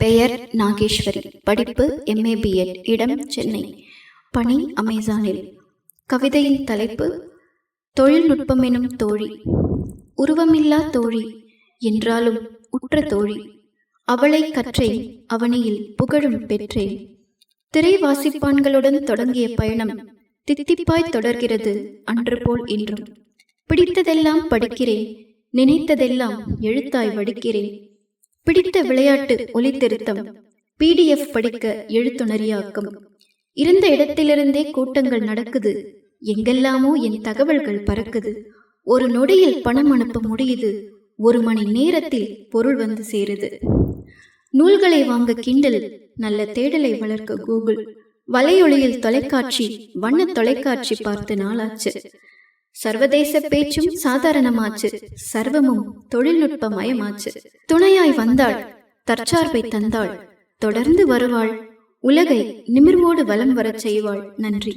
பெயர் நாகேஸ்வரி. படிப்பு MA BEd. இடம் சென்னை. பணி அமேசானில். கவிதையின் தலைப்பு தொழில்நுட்பம் எனும் தோழி. உருவமில்லா தோழி என்றாலும் உற்ற தோழி. அவளை கற்றேன், அவனியில் புகழும் பெற்றேன். திரை வாசிப்பான்களுடன் தொடங்கிய பயணம் தித்திப்பாய் தொடர்கிறது அன்று போல் இன்றும். பிடித்ததெல்லாம் படிக்கிறேன், நினைத்ததெல்லாம் எழுத்தாய் வடிக்கிறேன். பிடித்த விளையாட்டு ஒலித்திருத்தம், PDF படிக்க எழுத்துணரியாக்கம். இருந்த இடத்திலிருந்தே கூட்டங்கள் நடக்குது, எங்கெல்லாமோ என் தகவல்கள் பறக்குது. ஒரு நொடியில் பணம் அனுப்ப முடியுது, 1 மணி நேரத்தில் பொருள் வந்து சேருது. நூல்களை வாங்க கிண்டல், நல்ல தேடலை வளர்க்க கூகுள். வலையொலியில் தொலைக்காட்சி, வண்ண தொலைக்காட்சி பார்த்து நாளாச்சு. சர்வதேச பேச்சும் சாதாரணமாச்சு, சர்வமும் தொழில்நுட்பமயமாச்சு. துணையாய் வந்தாள், தற்சார்பை தந்தாள், தொடர்ந்து வருவாள், உலகை நிமிர்வோடு வலம் வரச் செய்வாள். நன்றி.